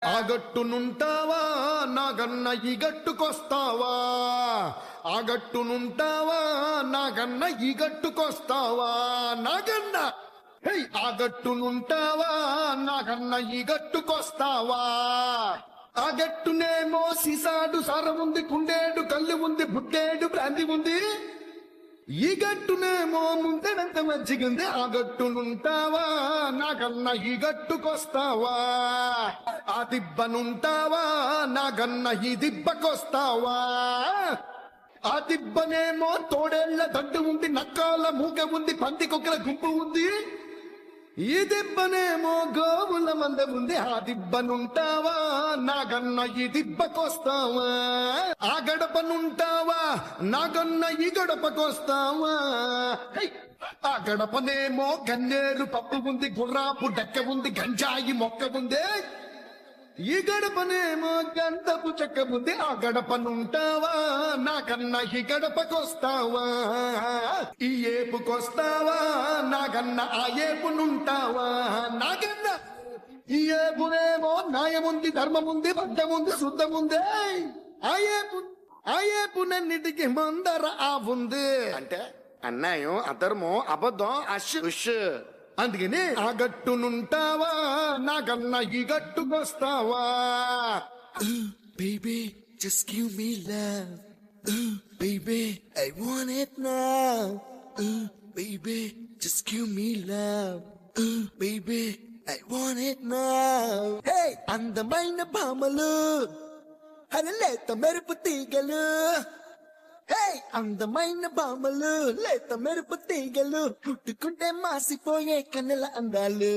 ఆగట్టునుంటావా నాగన్న ఈ గట్టుకొస్తావా? ఆగట్టునుంటావా నాగన్న ఈ గట్టుకొస్తావా? నాగన్న హే ఆగట్టునుంటావా నాగన్న ఈ గట్టుకొస్తావా? ఆ గట్టునేమో సీసాడు సారం ఉంది, కుండేడు కళ్ళు ఉంది, బుట్టేడు బ్రాంతి ఉంది. ఈ గట్టునేమో ముందడంత మంచిగుంది. ఆ గట్టునుంటావా నాగన్న ఈ గట్టుకొస్తావా? ఆ దిబ్బనుంటావా నాగన్న ఈ దిబ్బకొస్తావా? ఆ దిబ్బనేమో తోడేళ్ల దడ్డు ఉంది, నక్కాల మూగ ఉంది, పందికొక్కల గుంపు ఉంది. ఈ దిబ్బనేమో గోవుల మంద ఉంది. ఆ దిబ్బనుంటావా నాగన్న ఈ దిబ్బకొస్తావా? ఆ గడపనుంటావా నాగన్న ఈ గడపకొస్తావా? ఆ గడపనేమో గన్నేరు పప్పు ఉంది, గుర్రాపు డెక్క ఉంది, గంజాయి మొక్క ఉంది. ఈ గడపనేమో గంధపు చెక్క ఉంది. ఆ గడపనుంటావా నాకన్నా ఈ గడపకొస్తావా? ఈ ఏపుకొస్తావా నాగన్న ఆ ఏపునుంటావా? నాగన్న ఈ ఏపునేమో న్యాయముంది, ధర్మముంది, బద్ధముంది, శుద్ధముంది. ఆ ఏపునన్నిటికి మందర ఆ ఉంది. అంటే అన్యాయం, అధర్మం, అబద్ధం, అశుష్. అందుకని ఆ గట్టునుంటావా నాగన్న ఈ గట్టుకొస్తావా? Baby, just give me love. Baby, I want it now. Baby, just give me love. Baby, I want it now. Hey, అందమైన భామలు, అరలేత మెరుపు తీగలు. హే అందమైన భామలు, లేత మెరుపు తీగలు, ముట్టుకుంటే మాసిపోయే కన్నెల అందాలు.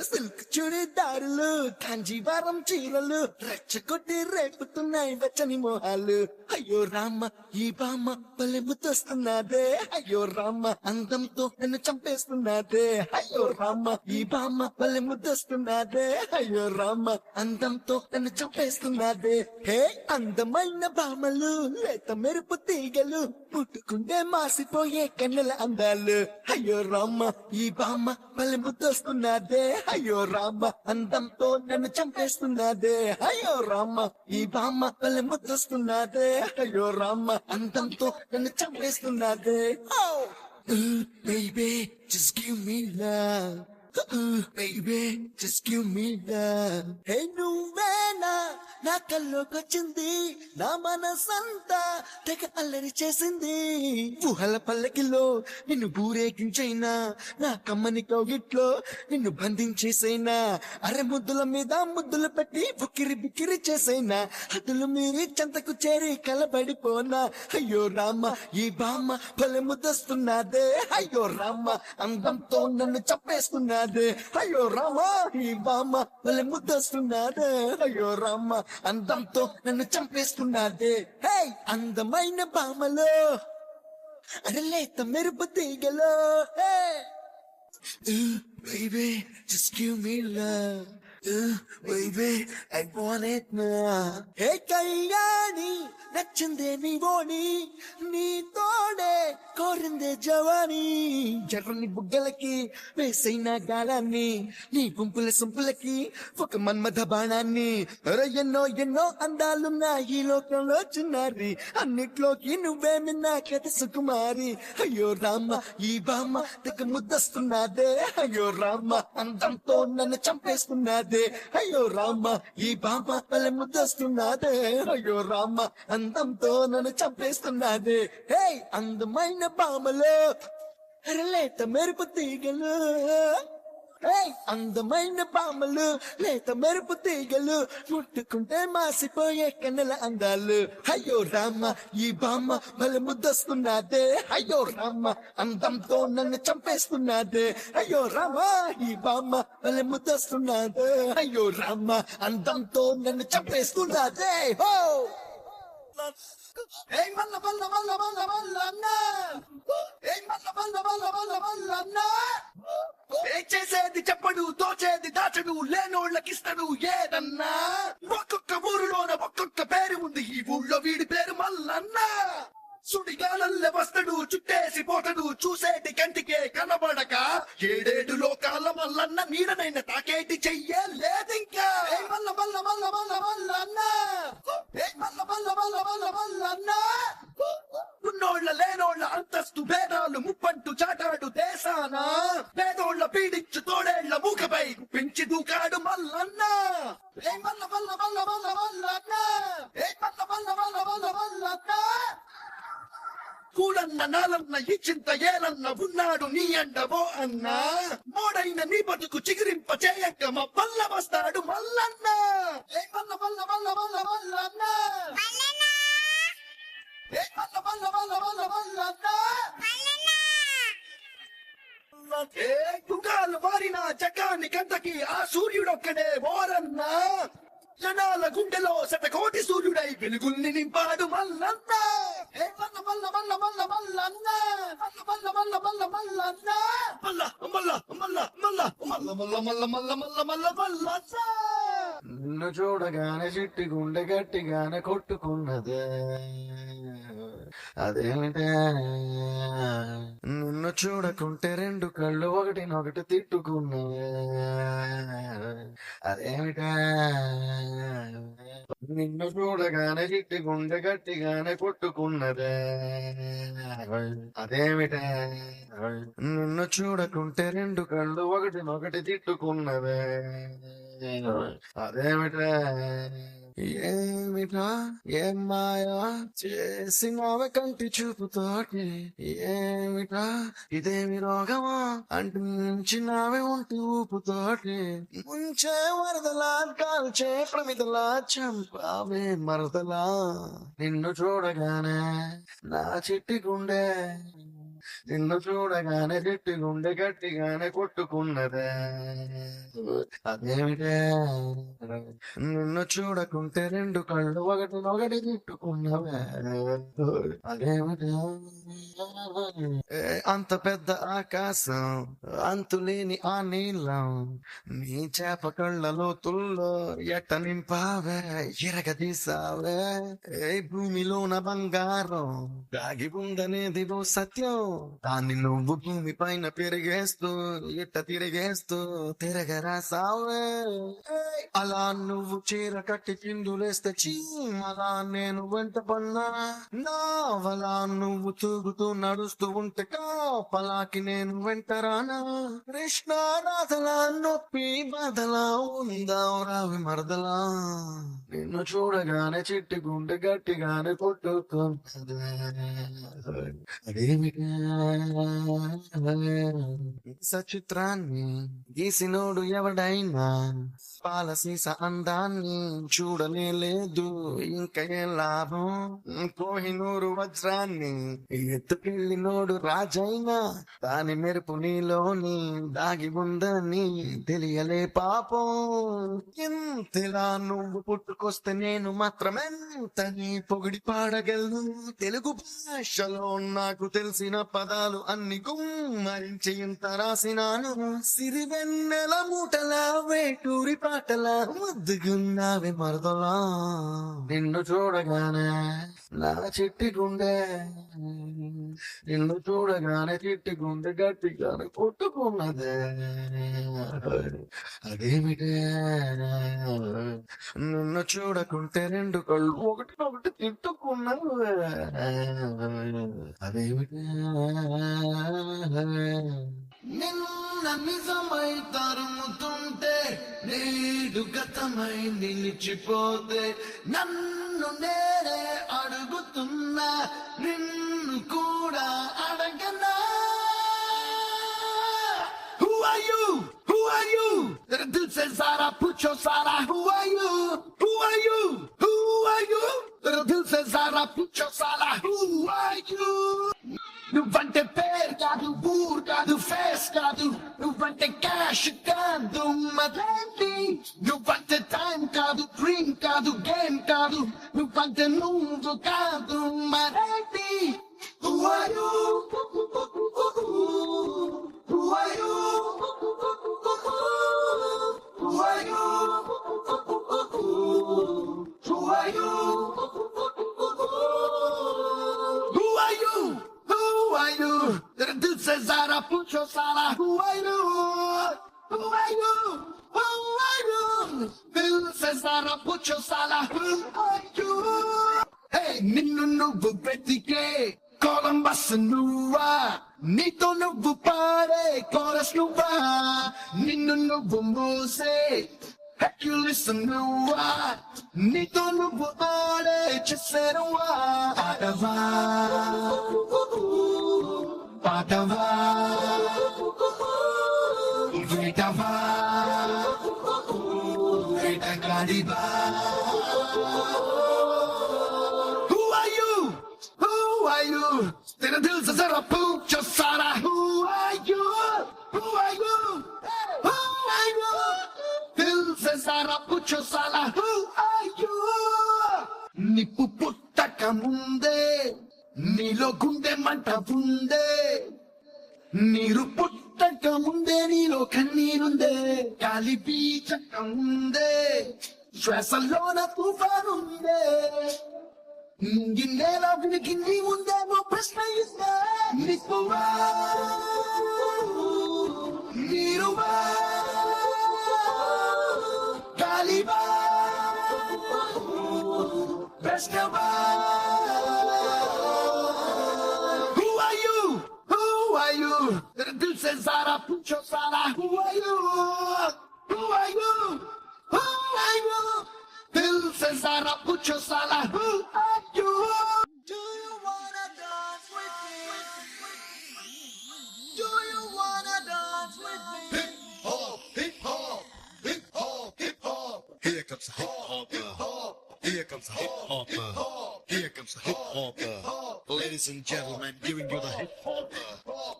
సిల్క్ చుడిదారులు, కాంజీవరం చీరలు, రెచ్చగొట్టి రేపుతున్నాయి వెచ్చని మోహాలు. అయ్యో రామ ఈ బామ్మ భలే ముద్దొస్తున్నదే. అయ్యో రామ అందంతో నన్ను చంపేస్తున్నదే. అయ్యో రామ ఈ బామ్మ భలే ముద్దొస్తున్నదే. అయ్యో రామ అందంతో నన్ను చంపేస్తున్నదే. హే అందమైన భామలు, లేత మెరుపు తీగలు, ముట్టుకుంటే మాసిపోయే కన్నెల అందాలు. అయ్యో రామ ఈ బామ్మ భలే ముద్దొస్తున్నదే. అయ్యో రామ అందంతో నన్ను చంపేస్తున్నదే. అయ్యో రామ ఈ బామ్మ భలే ముద్దొస్తున్నదే. అయ్యో రామ అందంతో నన్ను చంపేస్తున్నదే. Baby, just give me love. Baby, just give me love. Hey నువ్వేనా నా కల్లోకొచ్చింది, నా మనసంతా తెగ అల్లరి చేసింది. ఊహల పల్లకిలో నిన్ను బూరేగించైనా, నా కమ్మని కౌగిట్లో నిన్ను బంధించేసైనా. అరే ముద్దుల మీద ముద్దులు పెట్టి బుక్కిరి బిక్కిరి చేసైనా, హద్దులు మీరి చెంతకు చేరి కలబడిపోనా. అయ్యో రామ ఈ బామ్మ భలే ముద్దొస్తున్నదే. అయ్యో రామ అందంతో నన్ను చంపేస్తున్నదే. అయ్యో రామ ఈ బామ్మ భలే ముద్దొస్తున్నదే. అయ్యో రామ అందంతో నన్ను చంపేస్తున్నదే. హే అందమైన బామలో, అరలేత మెరుపు తీగలో. Baby, just give me love. Baby, I want it now. హే కళ్యాణి నచ్చిందే నీ ఓణి, నీ తోడే కోరిందే జవాని. ఎర్రని బుగ్గలకి వేసైన గాలాన్ని, నీ పుంపుల సొంపులకి ఒక మన్మథ బాణాన్ని. ఎన్నో ఎన్నో అందాలున్నా ఈ లోకంలో చిన్నారి, అన్నిట్లోకి నువ్వేమి నాకైతే సుకుమారి. అయ్యో రామ ఈ బామ్మ తెగ ముద్దొస్తున్నదే. అయ్యో రామ అందంతో నన్ను చంపేస్తున్నదే. అయ్యో రామ ఈ బామ్మ భలే ముద్దొస్తున్నదే. అయ్యో రామ అందంతో నన్ను చంపేస్తున్నదే. హే అందమైన బామలో, లేత మెరుపు తీగలు. అందమైన బామలు, లేత మెరుపు తీగలు, ముట్టుకుంటే మాసిపోయే కన్నెల అందాలు. అయ్యో రామ ఈ బామ్మ భలే ముద్దొస్తున్నదే. అయ్యో రామ అందంతో నన్ను చంపేస్తున్నదే. అయ్యో రామ ఈ బామ్మ భలే ముద్దొస్తున్నదే. అయ్యో రామ అందంతో నన్ను చంపేస్తున్నదే. హో ఏయ్ మల్ల మల్ల మల్ల మల్ల మల్ల అన్నా, ఏయ్ మల్ల మల్ల మల్ల మల్ల మల్ల అన్నా. చేసేది చెప్పడు, తోచేది దాచడు, లేనోళ్ళకిస్తడు ఏదన్నా. ఒక్కొక్క ఊరులోన ఒక్కొక్క పేరు ఉంది, ఈ ఊళ్ళో వీడి పేరు మల్లన్న. సుడిగాలల్లె వస్తడు, చుట్టేసి పోతడు, చూసేటి కంటికే కనబడక. ఏడేడు లోకాల మల్లన్న నీడనైన తాకేటి చెయ్యే లేదింకా. మల్ల మల్ల మల్ల మల్లన్న ఏ మల్ల మల్ల మల్ల మల్ల మల్లన్న ఏ మల్ల మల్ల మల్ల మల్ల మల్లన్న ఏ యుగాలు మారిన జగాన్ని కంతకి ఆ సూర్యుడొక్కడే ఓరన్నా జనాల గుండెలో శతకోటి సూర్యుడై వెలుగుల్ని నింపాడు మల్లన్న ఏ మల్ల మల్ల మల్ల మల్ల మల్లన్న మల్ల మల్ల మల్ల మల్లన్న మల్ల మల్ల మల్ల మల్ల మల్ల మల్ల మల్ల మల్ల మల్ల మల్ల మల్లన్న నిన్ను చూడగానే చిట్టి గుండె గట్టిగానే కొట్టుకున్నదే అదేమిటే నిన్ను చూడకుంటే రెండు కళ్ళు ఒకటినొకటి తిట్టుకున్నవే అదేమిటే నిన్ను చూడగానే చిట్టి గుండె గట్టిగానే కొట్టుకున్నదే అదేమిటే నిన్ను చూడకుంటే రెండు కళ్ళు ఒకటినొకటి తిట్టుకున్నవే అదేమిటే ఏమిటా ఏం మాయా చేసినవ కంటి చూపుతోటి ఏమిటా ఇదేమి రోగమా అంటించినవి ఒంటి ఊపుతోటి ముంచే వరదలా కాల్చే ప్రమిదలా చంపావే మరదలా నిన్ను చూడగానే నా చిట్టి గుండె నిన్ను చూడగానే చిట్టి గుండె గట్టిగానే కొట్టుకున్నదే అదేమిటే నిన్ను చూడకుంటే రెండు కళ్ళు ఒకటి తిట్టుకున్నవే అదేమిటే అంత పెద్ద ఆకాశం అంతులేని ఆ నీళ్ళం నీ చేప కళ్ళలో తుల్లో ఎట్ట నింపావే ఎరగదీసావే ఏ భూమిలోన బంగారం దాగి ఉందనేది ఓ సత్యం దాన్ని నువ్వు భూమి పైన పెరిగేస్తూ ఎట్ట తిరిగేస్తూ తిరగరాసావే అలా నువ్వు చీర కట్టి కిందులేస్తే అలా నేను వెంట పన్నా నావలా నువ్వు తూగుతూ నడుస్తూ ఉంటే కాపలాకి నేను వెంటరానా కృష్ణ రాధలా నొప్పి బాధలా ఉందా రావి మరదలా నిన్ను చూడగానే చిట్టి గుండె గట్టిగానే కొట్టుకుంటుంది అదేమిటి సచిత్రాన్ని గీసినోడు ఎవడైనా పాలసీస అందాన్ని చూడనే లేదు ఇంకా ఏం లాభం కోహినూరు వజ్రాన్ని ఎత్తుకెళ్ళినోడు రాజైనా దాని మెరుపు నీలోని దాగి ఉందని తెలియలే పాపం ఎంతలా నువ్వు పుట్టుకొస్తే నేను మాత్రమెంతని పొగిడి పాడగలను తెలుగు భాషలో నాకు తెలిసిన పదాలు అన్ని గుమ్మరించి ఇంత రాసినాను సిరివెన్నెల మూటలా వేటూరి పాటలా ముద్దుగున్నావే మరదలా నిన్ను చూడగానే నా చిట్టి గుండె నిన్ను చూడగానే చిట్టి గుండె గట్టిగానే కొట్టుకున్నదే అదేమిటే నిన్ను చూడకుంటే రెండు కళ్ళు ఒకటి తిట్టుకున్నవే అదేమిటే నిన్న నిజమై తరుముతుంటే నేడు గతమై నిలిచిపోతే నన్ను నేనే అడుగుతున్నా నిన్ను కూడా అడగనా Who are you? Who are you? Dil se zara pucho sara. Who are you? Who are you? Who are you? Dil se zara pucho sara. Who are you? నువ్వంటే పేరు కాదు ఊరు కాదు ఫేస్ కాదు నువ్వంటే క్యాష్ కాదు మదేంటి నువ్వంటే టైం కాదు డ్రీమ్ కాదు గేమ్ కాదు నువ్వంటే నువ్వు కాదు మరేంటి Who are you? Who are you? Who are you? Who are you? Who are you? Who are you? Dil se zara pucho sala. Who are you? Who are you? Who are you? Dil se zara pucho sala. Who are you? Hey, నిన్ను నువ్వు వెతికే Columbus నువ్వా నీతో నువ్వు పాడే chorus నువ్వా నిన్ను నువ్వు మోసే Hercules నువ్వా నీతో నువ్వు ఆడే చేసేరువా ఆడవా పాడవా వేటవా వేటగాడివా. Who are you? Who are you? तेरा दिल से जरा पूछो सारा. Who are you? Who are you? Who are you? दिल से जरा पूछो साला. Who are you? నిప్పు పుట్టక ముందే నీలో గుండె మంట ఉందే, నీరు పుట్టక ముందే నీలో కన్నీరుందే, గాలి పీచక ముందే శ్వాసలోన తుఫానుందే, నింగిన్నేలా వినికి నీ ముందే ఓ ప్రశ్న ఇస్తే, నిప్పువా నీరువా గాలివా ప్రశ్నవా. Who are you? Who are you? तेरे दिल से जरा पूछो साला. Who are you? Who are you? Who are you? दिल से जरा पूछो साला. Who are you? Do you wanna dance with me? Do you wanna dance with me? Hip hop, hip hop, hip hop, hip hop. Here comes the hip hopper. Here comes the hip hopper. Here comes the hip hopper. Ladies and gentlemen, giving you the hip hopper.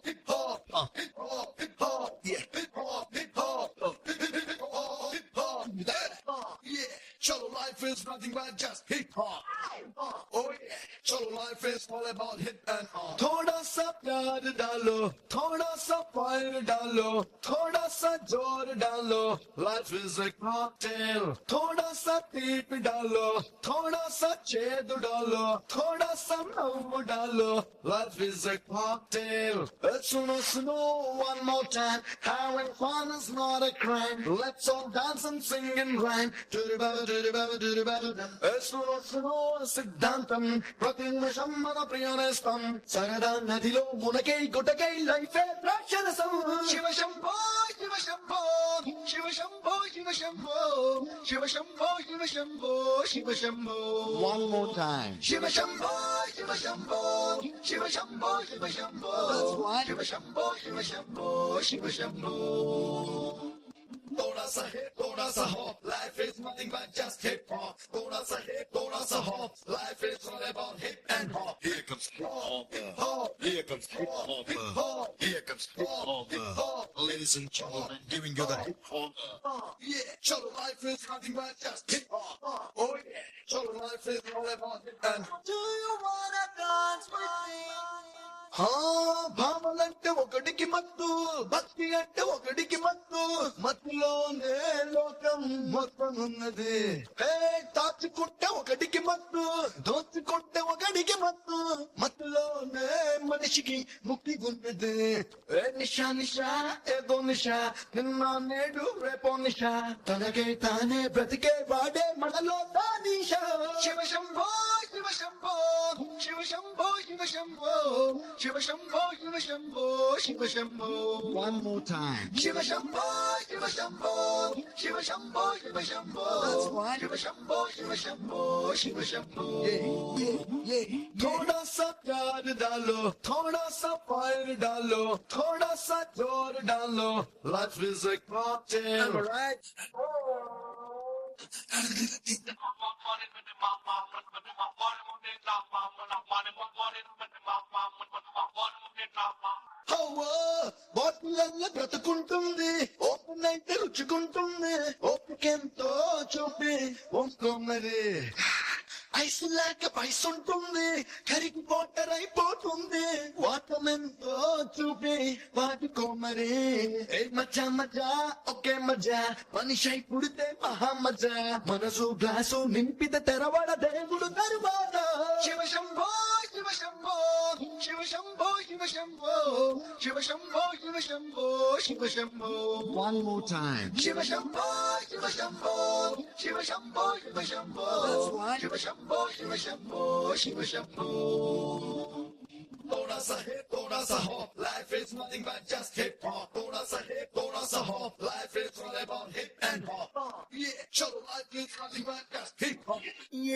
Hip hop, hip hop, hip hop. Yeah. Hip hop, hip hop, hip hop, hip hop. Yeah, Cholo life is nothing but just hip hop. Oh yeah, Cholo life is all about hip and hop. थोड़ा सा प्यार डालो, थोड़ा सा fire डालो, थोड़ा सा जोर डालो. Life is a cocktail. थोड़ा सा तीप डालो, थोड़ा सा छेद डालो, थोड़ा सा नव डालो. Life is a cocktail. सुनो सुनो one more time, having fun is not a crime. Let's all dance and sing and rhyme. సునో సునో సిద్ధాంతం ప్రతి నిమిషం మన ప్రియనేస్తం. సరదా నదిలో మునకై గుటకై లైఫే రాక్షరసం. Shiva Shambho Shiva Shambho Shiva Shambho Shiva Shambho Shiva Shambho Shiva Shambho Shiva Shambho. One more time. Shiva Shambho Shiva Shambho Shiva Shambho Shiva Shambho. That's right. Shiva Shambho Shiva Shambho Shiva Shambho. Thoda sa hip, thoda sa hop. Life is nothing but just hip hop. Thoda sa hip, thoda sa hop. Life is all about hip and hop. Here comes hip hopper. Here comes hip hopper. Here comes hip hopper. Ladies and gentlemen, giving you the hip hopper. Yeah, Cholo life is nothing but just hip hop. Oh yeah, Cholo life is all about hip and hop. Do you wanna dance with me? భావనంటే ఒకడికి మత్తు, భక్తి అంటే ఒకడికి మత్తు, మత్తులోనే లోకం మొత్తం ఉన్నది. దాచుకుంటే ఒకడికి మత్తు, దోచుకుంటే ఒకడికి మత్తు, మత్తులోనే మనిషికి ముక్తి ఉన్నది. నిషా నిషా ఏదో నిషా, నిన్న నేడు రేపో నిషా, తనకే తానే బ్రతికే వాడే మనలో దానిషా. Shiva Shambho Shiva Shambho Shiva Shambho Shiva Shambho Shiva Shambho Shiva Shambho Shiva Shambho. One more time. Shiva Shambho Shiva Shambho Shiva Shambho Shiva Shambho. That's right. Shiva Shambho Shiva Shambho Shiva Shambho. थोड़ा सा प्यार डालो, थोड़ा सा फायर डालो, थोड़ा सा जोर डालो. Life is a cocktail. Right. బాటిళ్ళల్లో బ్రతుకుంటుంది, ఓపెన్ అయితే రుచుకుంటుంది, ఓపికెంతో చూపి ఒంకొమ్మది. ఐస్ లేక పైస్ ఉంటుంది, కరిగి వాటర్ అయిపోతుంది, వాటమెంతో చూపి వాటికోమరి. ఏ మజా మజా ఒకే మజా, మనిషి అయి పుడితే మహా మజా, మనసు గ్లాసు నింపితే తెరవడ దేవుడు దర్బార. Shiva Shambho Shiva Shambho Shiva Shambho Shiva Shambho Shiva Shambho Shiva Shambho Shiva Shambho. One more time. Shiva Shambho Shiva Shambho Shiva Shambho Shiva Shambho. That's right. Shiva Shambho Shiva Shambho Shiva Shambho. Thoda sa hip, thoda sa hop. Life is nothing but just hip hop. Thoda sa hip, thoda sa hop. Life is all about hip and hop. Yeah, Cholo life is nothing but just hip hop.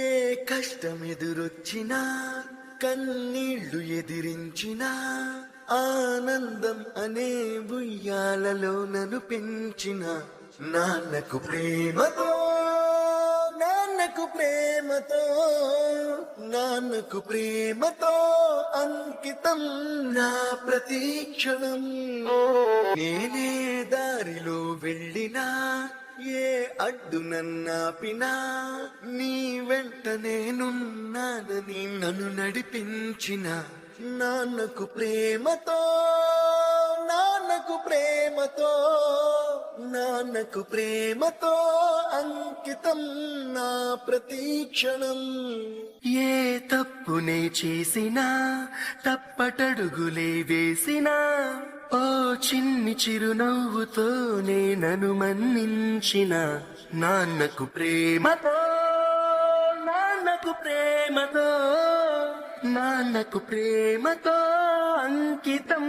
ఏ కష్టం ఎదురొచ్చినా, కన్నీళ్లు ఎదిరించినా, ఆనందం అనే ఉయ్యాలలో నన్ను పెంచిన నాన్నకు ప్రేమతో నాన్నకు ప్రేమతో నాన్నకు ప్రేమతో అంకితం నా ప్రతీక్షణం. నేనే దారిలో వెళ్ళినా ఏ అడ్డు నన్నాపినా నీ వెంట నేనున్నానని నన్ను నడిపించిన నాన్నకు ప్రేమతో నాన్నకు ప్రేమతో నాన్నకు ప్రేమతో అంకితం నా ప్రతీక్షణం. ఏ తప్పునే చేసినా తప్పటడుగులే వేసినా ఓ చిన్ని చిరునవ్వుతో నన్ను మన్నించిన నాన్నకు ప్రేమతో నాన్నకు ప్రేమతో నాన్నకు ప్రేమతో అంకితం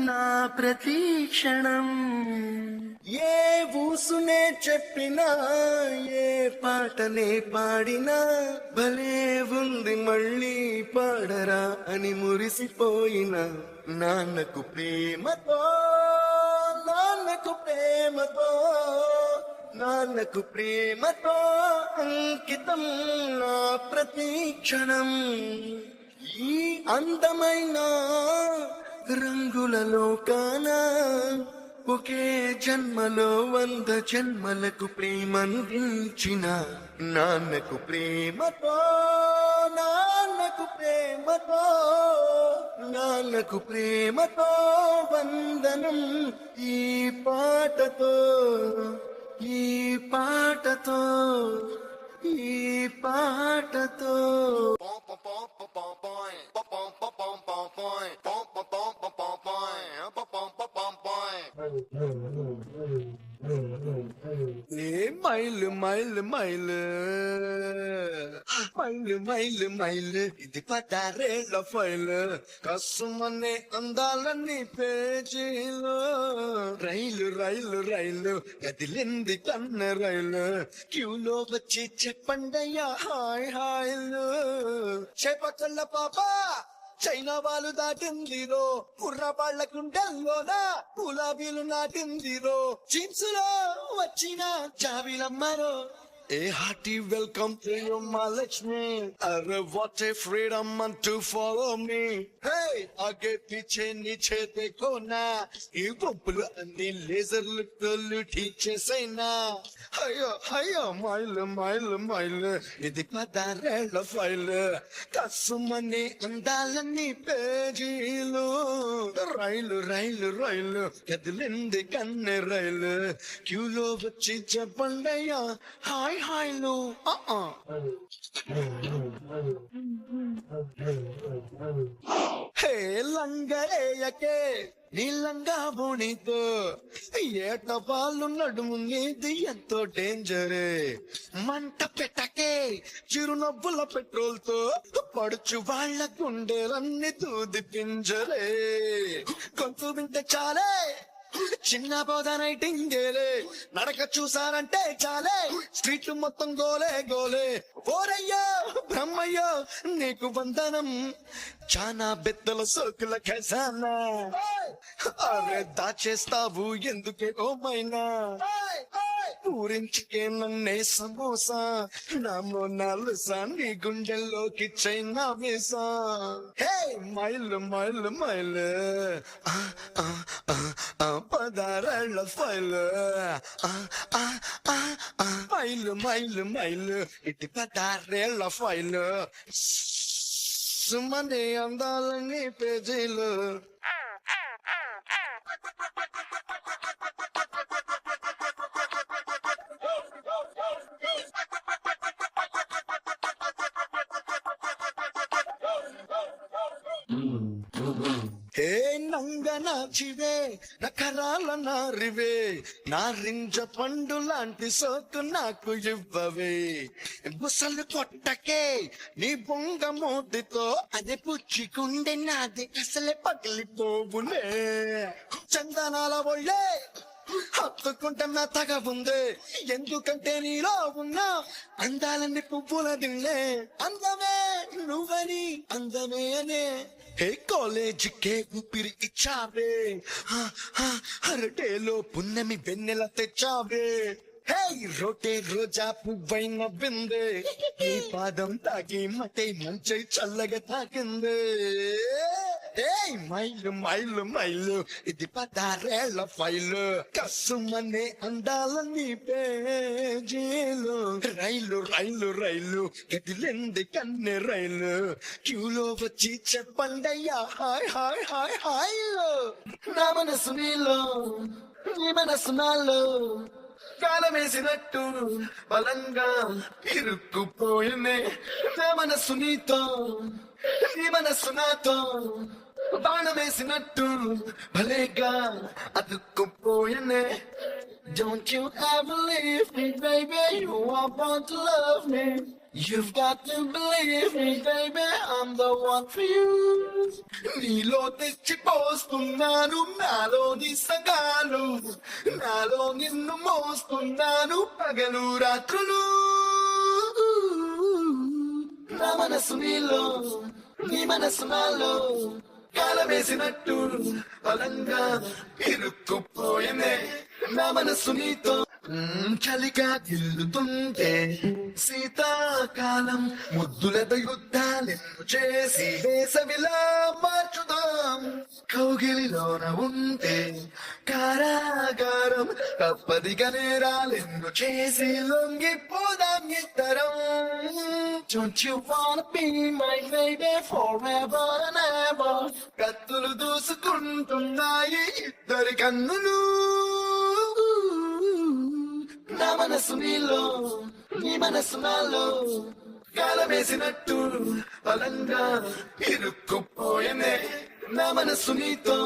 నా ప్రతీక్షణం. ఏ ఊసునే చెప్పినా ఏ పాటనే పాడినా భలే ఉంది మళ్ళీ పాడరా అని మురిసిపోయిన నాన్నకు ప్రేమతో నాన్నకు ప్రేమతో నాన్నకు ప్రేమతో అంకితం నా ప్రతీక్షణం. ఈ అందమైన రంగుల లోకాన ఒకే జన్మలో 100 జన్మలకు ప్రేమందించిన నాన్నకు ప్రేమతో నాన్నకు ప్రేమతో నాన్నకు ప్రేమతో వందనం. ఈ పాటతో ఈ పాటతో ఈ పాటతో ఏ మైలు మైలు మైలు మైలు మైలు మైలు ఇది 16 ఫైలు కసుమనే అందాలని పేజీలో రైలు రైలు రైలు కదిలింది కన్న రైలు క్యూలో వచ్చి చెప్పండయ్యా హాయ్ హాయ్లు చేపకల్ల పాప చైనా వాళ్ళు దాటిందిరో కుర్రపాళ్ల కుండల్లోనా గులాబీలు నాటిందిరో జీన్స్ లో వచ్చిన జాబిలమ్మరో. A hearty welcome to you, my Lakshmi. Arre, what a freedom and to follow me. Hey, आगे पीछे नीचे देखो ना, ये बबल अन्नी लेजर लुटलु ठीचे से ना. Hiya, hiya, mile, mile, mile. ఇది 16 ఫైలు కసుమని అందాలని పేజీలు రైలు రైలు రైలు కదిలింది కన్నె రైలు క్యూలో వచ్చి చెప్పండయ్యా హాయ్ హాయ్లు. హే లంగరేయకే నీలంగా బోణితో ఏట పాలు నడుము నీది ఎంతో డేంజరే మంట పెట్టకే చిరునవ్వుల పెట్రోల్ తో పడుచు వాళ్ళ గుండెలన్నీ దూది పింజరే గొంతు వింటే చాలే చిన్న పోదా నైటింగేలే నడక చూసారంటే చాలే స్ట్రీట్లు మొత్తం గోలే గోలే. ఓరయ్యో బ్రహ్మయ్యో నీకు వందనం చానా బెత్తల సోకుల ఖజానా అరే దాచేస్తావు ఎందుకే ఓమైనా ఊరించుకే నన్నే సమోసా నామో నాలుసా నీ గుండెల్లోకి చైనా వేసా. హే మైలు మైలు మైలు 16 ఫైలు మైలు మైలు మైలు ఇది 16 ఫైలు సుమని అందాలని పేజీలు. హే నంగ నాచివే నకరాల నారివే నారింజ పండు లాంటి సోకు నాకు ఇవ్వవే బుసలు కొట్టకే నీ బొంగ మోటితో అది పుచ్చుకుండే నాది అసలే పగిలిపోవులే చందనాల పోయే హత్తుకుంటే మెత్తగా ఉంది ఎందుకంటే నీలో ఉన్న అందాలని పువ్వుల దిల్లే అందమే నువ్వని అందమే అనే. హే కాలేజీకే ఊపిరి ఇచ్చావే అరటేలో పున్నమి వెన్నెల తెచ్చావే హే రోటే రోజా పువ్వైన బిందే నీ పాదం తాకి మతే మంచై చల్లగా తాకిందే ఏయ్ మైలు మైలు మైలు ఇది 16 ఫైలు కసుమనే అందాల నీ పేజీలు రైలు రైలు రైలు కదిలింది కన్నె రైలు క్యూలో వచ్చి చెప్పండయ్యా హాయ్ హాయ్ హాయ్ హాయ్ నా మనసు నీలో నీ మనసు నాలో కాలమేసినట్టు బలంగా ఇరుక్కుపోయింది నా మనసు నీతో నీ మనసు నాతో బాణమేసినట్టు భలేగా అతుక్కుపోయింది. Don't you ever leave me, baby, you are born to love me. You've got to believe me, baby, I'm the one for you. నీలో తెచ్చిపోస్తున్నాను నాలోని సగాలు, నాలో నిన్ను మోస్తున్నాను పగలు రాత్రులు. నా మనసు నీలో నీ మనసు నాలో కాలమేసినట్టు బలంగా ఇరుక్కుపోయింది నా మనసు నీతో. చలిగా తిరుగుతుంటే శీతాకాలం ముద్దులతో యుద్ధాలెన్ను చేసి వేసవిలా మార్చుదాం. కౌగిలిలోన ఉంటే కారాగారం తప్పదిగా నేరాలెన్ను చేసి లొంగిపోదాం ఇద్దరం. Don't you wanna be my baby forever and ever? కత్తులు దూసుకుంటున్నాయి ఇద్దరి కన్నులు. నా మనసు నీలో నీ మనసు నాలో కాలమేసినట్టు బలంగా ఇరుక్కుపోయింది నా మనసు నీతో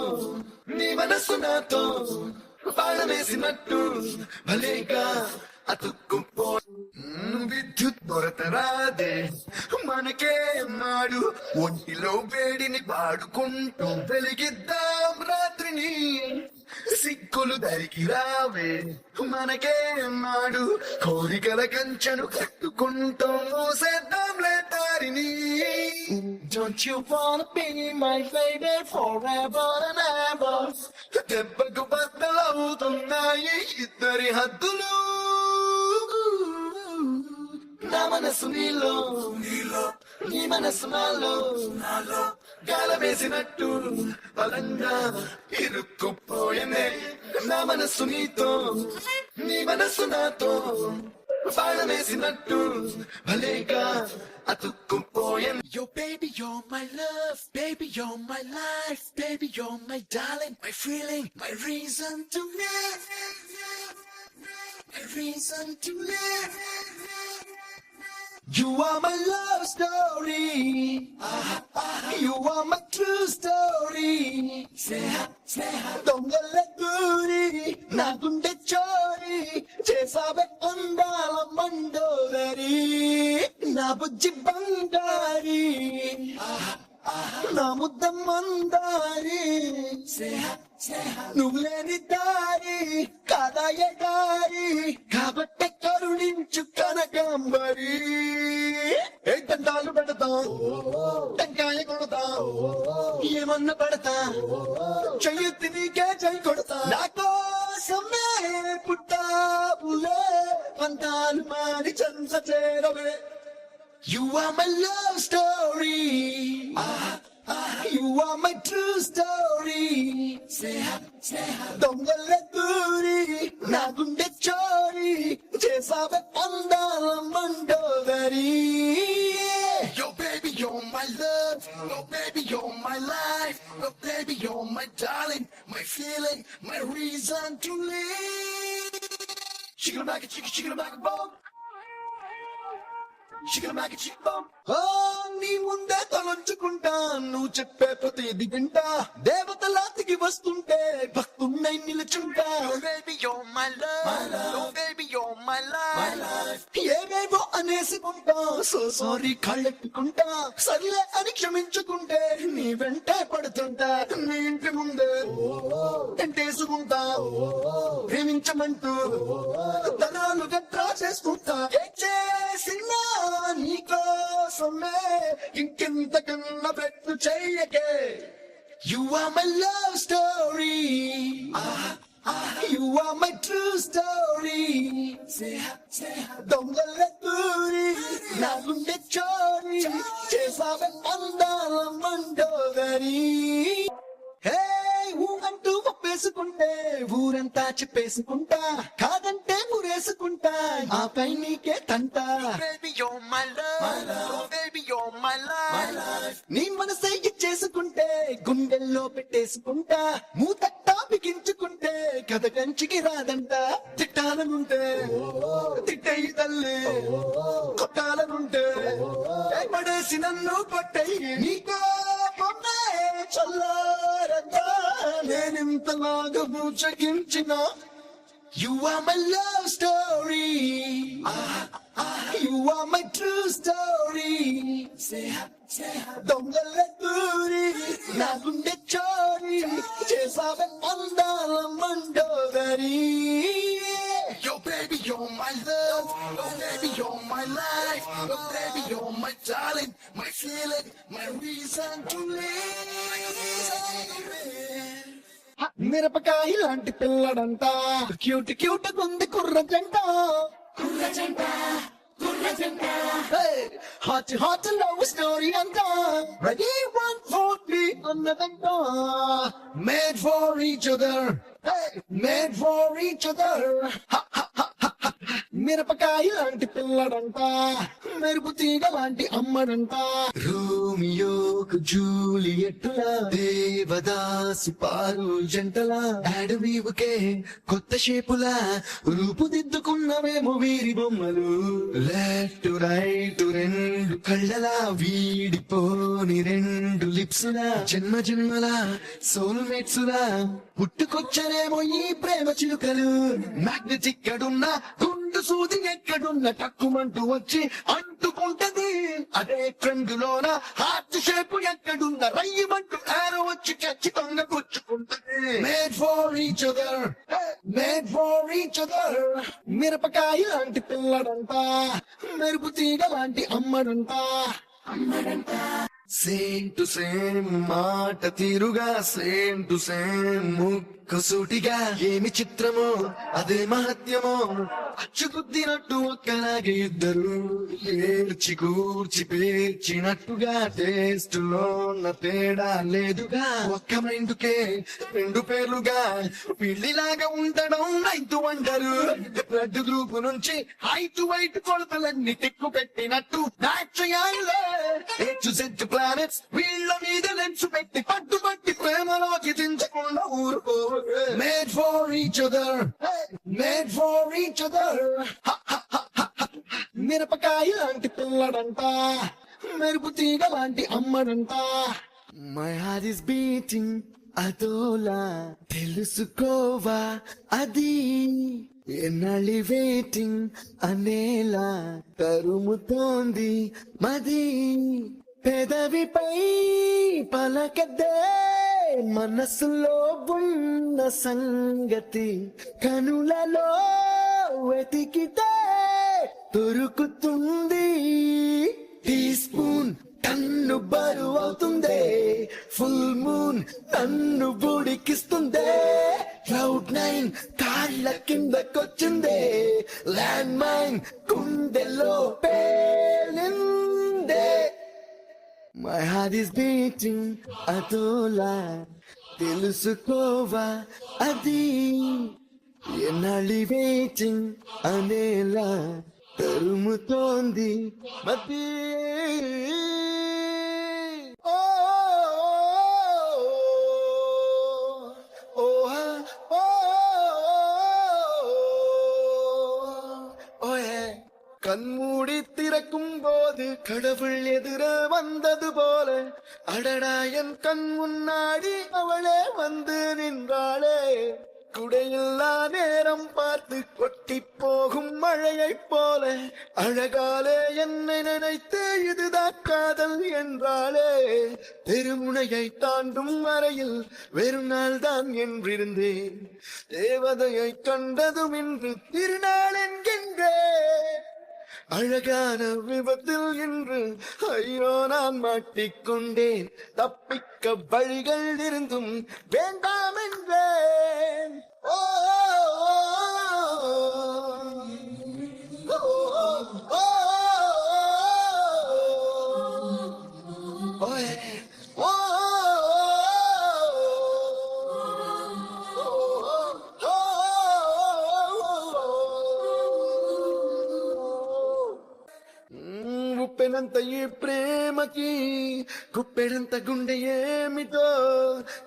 నీ మనసు నాతో బాణమేసినట్టు భలేగా అతుక్కుపో. విద్యుత్ దొరకరాదే మనకే మాడు ఒంటిలో వేడిని పాడుకుంటూ వెలిగిద్దాం రాత్రిని. సిక్కులు దరికి రావే మనకే నాడు కోరికల కంచెను కట్టుకుంటూ మూసేద్దాంలే దారిని. Don't you wanna be my baby forever and ever? దెబ్బకు బద్దలవుతున్నాయి ఇద్దరి హద్దులు. నా మనసు నీలో నీ మనసు నాలో గాలమేసినట్టు బలంగా ఇరుక్కుపోయింది నా మనసు నీతో నీ మనసు నాతో బాణమేసినట్టు భలేగా అతుక్కుపోయింది. Yo baby you're my love, baby you're my life, baby you're my darling, my feeling, my reason to live, my reason to live. You are my love story, you are my true story. దొంగల దూరి నా గుండె చోరీ చేసావే అందాల మండోదరి నా బుజ్జి బంగారి నా ముద్ద మందారి. నువ్వు లేని దారి కాదాయ దారి కాబట్టే కరుణించు కనకాంబరి. ఏ దండాలు పెడతా టెంకాయ కొడతా ఏమన్నా పెడతా చెయ్యొత్తి నీకే చై కొడతా. నా కోసమే పుట్టావులే పంతాలు మారి చంస చేరవే. You are my love story, you are my true story. దొంగల దూరి నా గుండె చోరీ చేసావే అందాల Mandodari. Yo baby you're my love, oh baby you're my life, oh baby you're my darling, my feeling, my reason to live. Chicken back a chicken, chicken back a bone. నీ ముందే తలంచుకుంటా నువ్వు చెప్పే ప్రతిది వింటా దేవతలా దిగి వస్తుంటే భక్తున్నై నిలుచుంటా. ఏవేవో అనేసుకుంటా సో సారీ కళ్ళెట్టుకుంటా సర్లే అని క్షమించుకుంటే నీ వెంటే పడుతుంటా. నీ ఇంటి ముందే ఎంటేసుకుంటా ప్రేమించమంటూ తనాలు గట్రా చేసుకుంటా. చేసినా నీకోసమే ఇంకెంతకన్నా పెట్టు చెయ్యకే. You are my love story, You are my true story. దొంగల తూరి నా గుండె చోరి చేసావే అందాల మండోదరి. హే అంటూ ఒప్పేసుకుంటే ఊరంతా చెప్పేసుకుంటా, కాదంటే ఊరేసుకుంటా, ఆపై నీకే తంట. Baby, you're my love. Baby, you're my life. నీ మనసే ఇచ్చేసుకుంటే గుండెల్లో పెట్టేసుకుంటా, మూతట్టా బిగించుకుంటే కథ కంచికి రాదంట. తిట్టాలనుంటే తిట్టయి తల్లి, కొట్టాలనుంటే పడేసి నన్ను పట్టయి. నీకో పొన్నే చల్లారంతా నేనింతలాగా బూచగించిన. You are my love story. You are my true story. దొంగల తూరి నా గుండె చోరి చేసావే అందాల Mandodari. Yo, baby, you're my love. Yo, baby, you're my life. Yo, baby, you're my darling, my feeling, my reason to live. మిరపకాయ లాంటి పిల్లడంట, cute cute గుంది కుర్ర జంట. Hot hot love story అంట, ready 140 అన్నదంట. Made for each other. Made for each other. మిరపకాయ లాంటి పిల్లడంట, మెరుపు తీగ లాంటి అమ్మడంట. రోమియోకు జూలియట్టులా, దేవదాసు పారు జంటలా, అడవివుకే కొత్త షేపులా రూపుదిద్దుకున్నవేమో వీరి బొమ్మలు. లెఫ్ట్ రైట్ రెండు కళ్ళలా, వీడిపోని రెండు లిప్సులా, జన్మ జన్మలా సోల్మేట్సులా పుట్టుకొచ్చనేమో ఈ ప్రేమ చిలుకలు. మ్యాగ్నెటిక్ ఎక్కడున్నా, గుండు సూది ఎక్కడున్న టక్కుమంటూ వచ్చి అంటుకుంటది. అదే ఫ్రెండ్లోన హార్ట్ షేప్ ఎక్కడున్న రయ్యమంటూ ఆరో వచ్చి ఖచ్చితంగా కూర్చుకుంటది. Made for each other. Made for each other. మిరపకాయ లాంటి పిల్లడంట, మెరుపు తీగ లాంటి అమ్మడంట. సేమ్ టు సేమ్ మాట తీరుగా, సేమ్ టు సేమ్ ముక్కు సూటిగా, ఏమి చిత్రమో అదే మహత్యమో, అచ్చుకుద్దినట్టు ఒక్కలాగే ఇద్దరు ఏడ్చి కూర్చి పేర్చినట్టుగా. టేస్ట్ లో తేడా లేదుగా, ఒక్క మైండుకే రెండు పేర్లుగా. పిల్లిలాగా ఉండడం నైట్ వండరు, బ్లడ్ గ్రూప్ నుంచి హైట్ వైట్ కొలతలన్నీ టిక్కు పెట్టినట్టు. సెట్ ప్లానెట్స్ వీళ్ళ మీద లెన్స్ పెట్టి పట్టుబట్టి ప్రేమలోకి దించకుండా ఊరుకోరు. Made for each other. Made for each other. మిరపకాయ లాంటి పిల్లడంట, మెరుపు తీగ లాంటి అమ్మడంట. మై హార్ట్ ఇస్ బీటింగ్ అదోలా, తెలుసుకోవా అది ఎన్నాళ్ళి వెయిటింగ్ అనేలా తరుముతోంది మది. పెదవిపై పలకదే మనసులో ఉన్న సంగతి, కనులలో వెతికితే దొరుకుతుంది. టీ స్పూన్ టన్ను బరువు అవుతుంది, ఫుల్ మూన్ నన్ను బుడికిస్తుంది. క్లౌడ్ 9 కాళ్ళ కిందకొచ్చింది, ల్యాండ్ మైన్ గుండెలో పేలిందే. మై హార్ట్ ఇస్ బీటింగ్ అదోలా, తెలుసుకోవా అది ఎన్నాళ్ళి వెయిటింగ్ అనేలా తరుముతోంది మతి. கண்மூடி திறக்கும் போது கடவுள் எதிர வந்தது போல, அடடா என் கண் முன்னாடி அவளே வந்து நின்றாளே. குடையில்லா நேரம் பார்த்து கொட்டி போகும் மழையைப் போல, அழகாலே என்னை நினைத்து இதுதான் காதல் என்றாளே. தெருமுனையை தாண்டும் வரையில் வெறும் நாள் தான் என்றிருந்தேன், தேவதையை கண்டதும் இன்று திருநாள் என்கின்றேன். அழகான விபத்தில் இன்று ஐயோ நான் மாட்டிக்கொண்டேன், தப்பிக்க வழிகள் இருந்தும் வேண்டாம் என்றேன். ఉప్పెనంత ఈ ప్రేమకి కుప్పెడంత గుండె ఏమిటో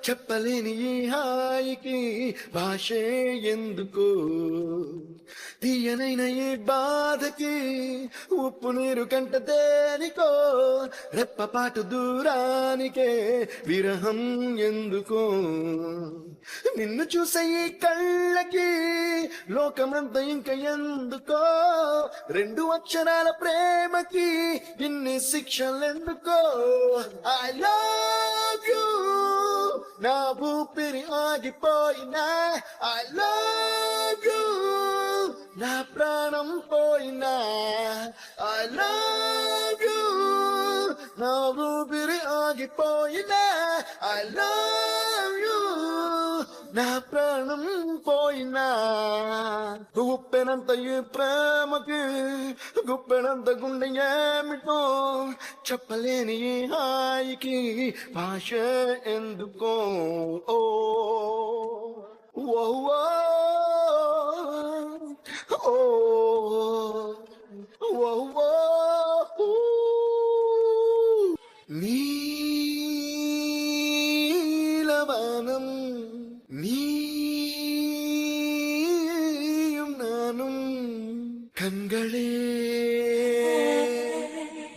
చెప్పలేని ఈ హాయికి భాషే ఎందుకు తీయనైన ఈ బాధకి ఉప్పు నీరు కంట దేనికో రెప్పపాటు దూరానికే విరహం ఎందుకు నిన్ను చూసే ఈ కళ్ళకి లోకమంతా ఇంక ఎందుకో రెండు అక్షరాల ప్రేమకి ఇన్ని శిక్షలెందుకో ఐ లవ్ యూ నా ఊపిరి ఆగిపోయినా ఐ లవ్ యూ నా ప్రాణం పోయినా ఐ లవ్ యూ నా ఊపిరి ఆగిపోయినా ఐ లవ్ యూ నా ప్రాణం పోయినా ఉప్పెనంత ఈ ప్రేమకి గుప్పెనంత గుండె ఏమిటో చెప్పలేని ఈ హాయికి భాష ఎందుకో ఓ ఓ ఓ ఓ ఓ നീലവാനം നീയും നാനും കൺകളെ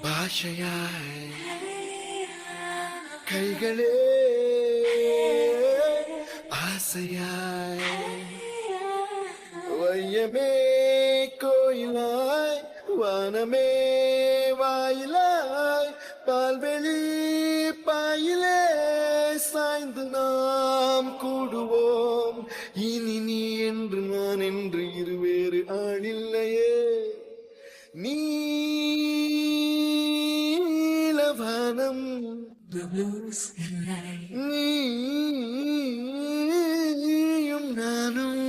ഭാഷയായി കൈകളെ ആശയായി വയ്യമേ കോയിലായി വനമേ വായിലായി പാൽവെളി പായിലേ சாய்ந்து நாம் கூடுவோம் இனி நீ என்று நான் என்று இருவேறு ஆளில்லையே நீலவானம் நீயும் நானும்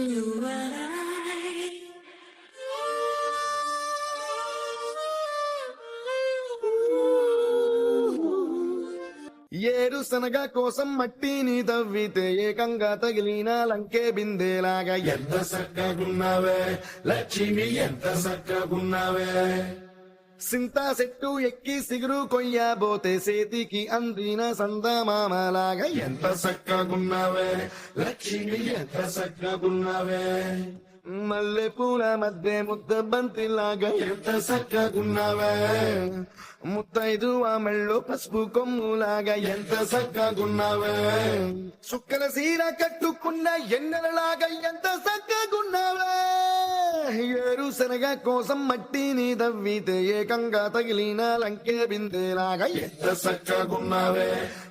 ఏరుశనగ కోసం మట్టిని తవ్వితే ఏకంగా తగిలిన లంకే బిందేలాగా ఎంత చక్కగున్నావే లక్ష్మి ఎంత చక్కగున్నావే సింతా చెట్టు ఎక్కి సిగురు కొయ్యబోతే సేతికి అందిన సందమామలాగా ఎంత చక్కగున్నావే లక్ష్మి ఎంత చక్కగున్నావే మల్లె పూల మధ్య ముద్ద బంతిలాగా ఎంత చక్కగున్నావే ముత్తైదు మెళ్ళో పసుపు కొమ్ములాగా ఎంత చక్కగున్నావే సుక్కల సీర కట్టుకున్న ఎన్నెలలాగా ఎంత చక్కగున్నావే ఏరుశనగ కోసం మట్టిని తవ్వితే ఏకంగా తగిలిన లంకే బిందేలాగా ఎంత చక్కగున్నావే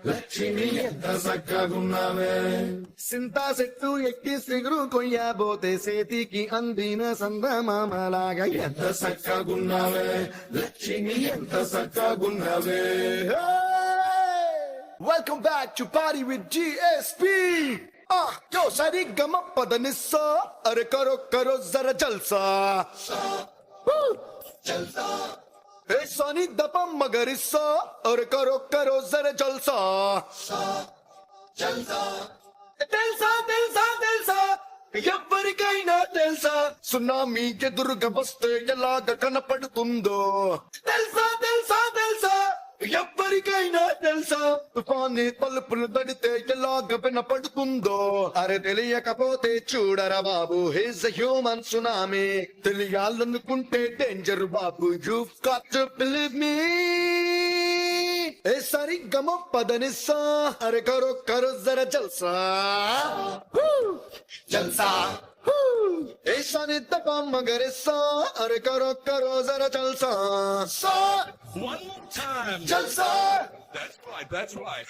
లక్ష్మి ఎంత చక్కగున్నావే సింతా చెట్టు ఎక్కి సిగురు కొయ్యబోతే సేతికి అందిన సందమామలాగా ఎంత చక్కగున్నావే లక్ష్మి ఎంత చక్కగున్నావే welcome back to party with GSP yo sarigama padanissa अरे करो करो जरा जलसा जलसा ए सोनी दपम मगरिसा अरे करो करो जरा जलसा जलसा తెలుసా తెలుసా తెలుసా ఎవరికైనా తెలుసా సునామీ ఎదురుగా వస్తే ఎలాగ కనపడుతుందో తెలుసా తెలుసా తెలుసా ఎవరికైనా తెలుసా తుఫాని తలుపులు తడితే ఎలాగ వినపడుతుందో అరే తెలియకపోతే చూడరా బాబు హిస్ హ్యూమన్ సునామీ తెలియాలనుకుంటే డేంజర్ బాబు you got to believe me a సరిగమ పదనిసా అరే కరో కరో జరా జల్సా జల్సా ऐसा नित्ता मगर अरे करो करो जरा जलसा One more time. जलसा That's right. That's right.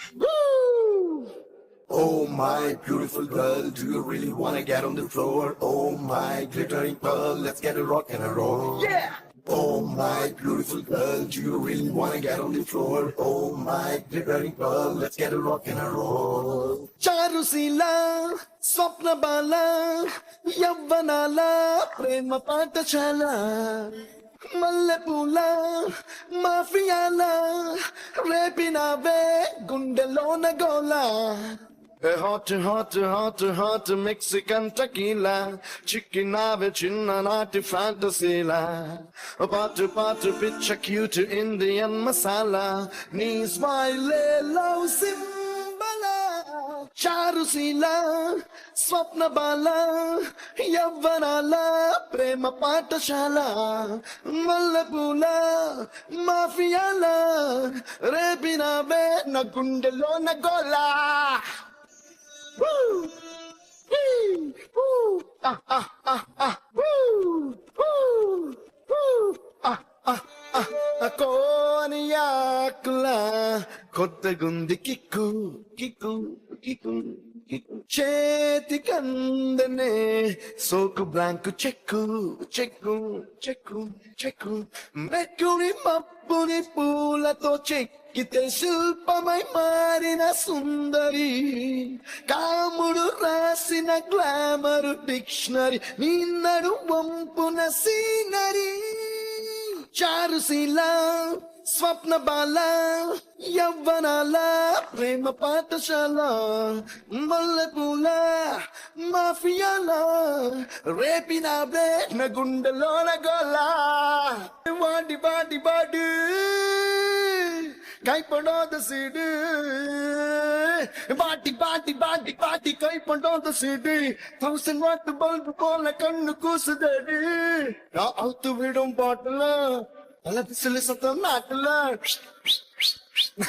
Oh my beautiful girl, do you really wanna get on the floor? Oh my glittering pearl, let's get a rock and a roll. Yeah Oh my beautiful girl, do you really wanna get on the floor? Oh my glittering pearl, let's get a rock and a roll. Charusheela స్వప్న బాల యవ్వనాల ప్రేమ పాఠశాల మల్లెపూల మాఫియాల రేపినావే గుండెలోన గోల hot hot hot hot Mexican tequila చిక్కినావే చిన్ననాటి ఫ్యాంటసీలా పాటు పాటు పిచ్చ క్యూట్ ఇండియన్ మసాలా నీ స్మైలే లవ్ సింబలా చారుశీల స్వప్న బాల యవ్వనాల ప్రేమ పాఠశాల మల్లెపూల మాఫియాల రేపినావే నా గుండెలో నా గోలా Woo! Wee! Woo! Ah, ah, ah, ah! Woo! Woo! Woo! Ah, ah, ah! కోనియాకులా కొత్తగుంది కిక్కు కిక్కు కిక్కు కిక్కు చేతి కందనే సోకు బ్లాంకు చెక్కు చెక్కు చెక్కు చెక్కు మెక్కుని మప్పుని పూలతో చెక్కితే శిల్పమై మారిన సుందరి కాముడు రాసిన గ్లామరు డిక్షనరీ నీ నడు వంపున సీనరీ చారుశీల స్వప్న బాల యవ్వనాల ప్రేమ పాఠశాల మల్లెపూల మాఫియాల రేపినావే నా గుండెలోన గోలా వాడి వాడి వాడి கைப்படாத சீடு பாட்டி பாட்டி பாட்டி பாட்டி கைப்படாத சீடு 1000 வாட் பல்பு போல கண்ணு கூசுதடி நான் அவுத்து விடும் பாட்டுல பல விசிலு சத்தம் நாட்டுல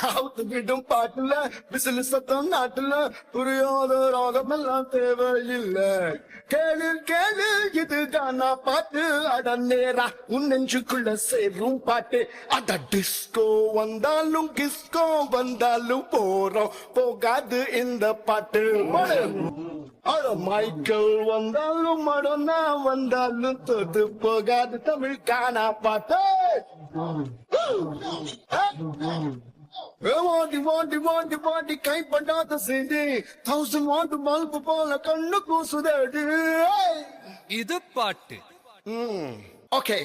அவுத்து விடும் பாட்டுல விசிலு சத்தம் நாட்டுல புரியாத ராகம் எல்லாம் தேவையில்லை கேளு கேளு இது கானா பாட்டு அட நேரா உன் நெஞ்சுக்குள்ள சேரும் பாட்டு அட டிஸ்கோ வந்தாலும் கிஸ்கோ வந்தாலும் போறோம் போகாது இந்த பாட்டு அட மைக்கேல் வந்தாலும் மடோனா வந்தாலும் தொட்டு போகாது தமிழ் கானா பாட்டு வாடி வாடி வாடி வாடி கைப்படாத செய்தி 1000 வாட் பல்பு போல கண்ணு கூசுதடி இது பாட்டு Okay.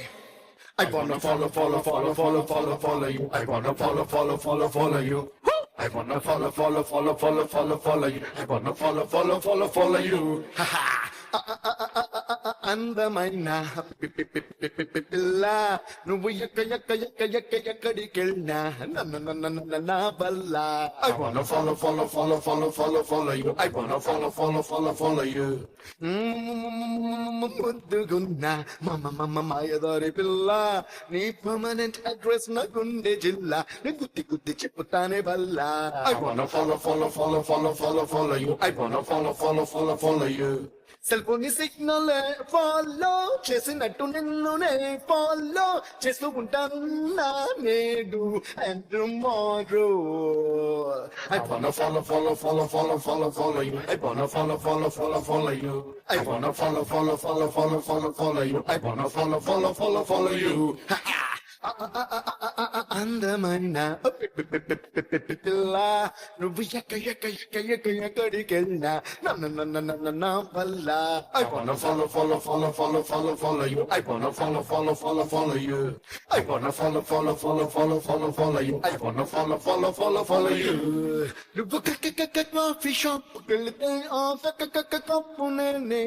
I wanna follow, follow, follow, follow, follow, follow you. I wanna follow, follow, follow, follow you. I wanna follow, follow, follow, follow, follow, follow you. I wanna follow, follow, follow, follow you. Ha ha. అందమైన పిల్ల నువ్వు ఎక్క ఎక్క ఎక్క ఎక్క ఎక్కడికెళ్ళినా నా వల్ల I wanna follow, follow, follow, follow, follow, follow you. I wanna follow, follow, follow, follow you. ముద్దుగున్నా మాయదారి పిల్ల నీ పర్మనెంట్ అడ్రస్ నా గుండె జిల్లా నీ గుద్ది గుద్ది చెప్పుతానే వల్ల I wanna follow, follow, follow, follow, follow, follow you. I wanna follow, follow, follow, follow you. Cell phone signal follow చేసినట్టు నిన్నునే ఫాలో చేస్తూ ఉంటాను నేడు and tomorrow I wanna follow, follow, follow, follow, follow, follow you. I wanna follow, follow, follow, follow you. I wanna follow, follow, follow, follow, follow, follow you. I wanna follow, follow, follow, follow you. అందమైన పిల్ల నువ్వు ఎక్క ఎక్క ఎక్క ఎక్క ఎక్కడికెళ్ళినా నా వల్ల I wanna follow, follow, follow, follow, follow, follow you. I wanna follow, follow, follow, follow you. I wanna follow, follow, follow, follow, follow, follow you. I wanna follow, follow, follow, follow you. నువ్వు coffee shop వెళ్తే ఆ cup నేనే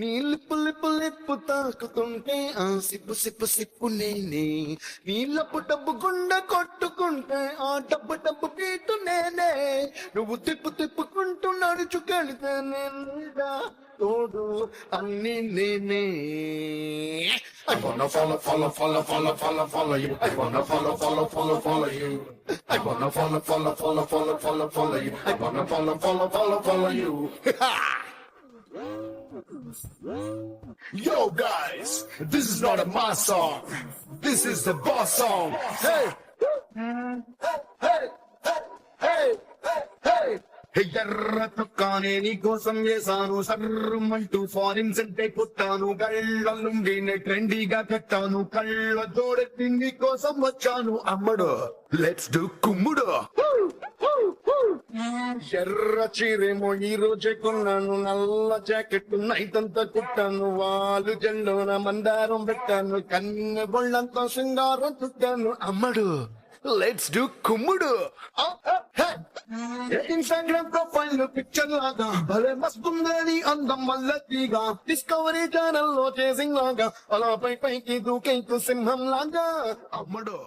నీ lip lip lip తాకుతుంటే ఆ sip sip sip నేనే నీళ్ళపు డబ్బు గుండె కొట్టుకుంటే ఆ డబ్బు డబ్బు పీటు నేనే నువ్వు తిప్పు తిప్పుకుంటూ నడుచుకెళ్తే నేను తోడు అన్ని నేనే I wanna follow, follow, follow, follow, follow, follow you. I wanna follow, follow, follow, follow you. I wanna follow, follow, follow, follow, follow, follow you. I wanna follow, follow, follow, follow you. Yo guys, this is not a my song. This is the boss song. Hey, hey, hey, hey, hey, ఎర్ర చొక్కానే నీ కోసం వేసాను సర్రమంటూ foreign సెంటే కొట్టాను కళ్ళ లుంగినే ట్రెండీగా కట్టాను కళ్ళ జోడెత్తి నీ కోసం వచ్చాను అమ్మడు లెట్స్ డూ కుమ్ముడు ఎర్ర చీరేమో ఈ రోజే కొన్నాను నల్ల జాకెట్ నైట్ అంతా కుట్టాను వాళ్ళు జెండోన మందారం పెట్టాను కన్నె బొళ్ళంతా సింగారం చుట్టాను అమ్మడు లెట్స్ డూ కుమ్ముడు ఇన్స్టాగ్రామ్ ప్రొఫైల్ పిక్చర్ లాగా భలే మస్తుందని అందం మల్లతిగా డిస్కవరీ ఛానల్ లో చేసింగ్ లాగా అలా పైకి దూకేకు సింహం లాగా అమ్మడు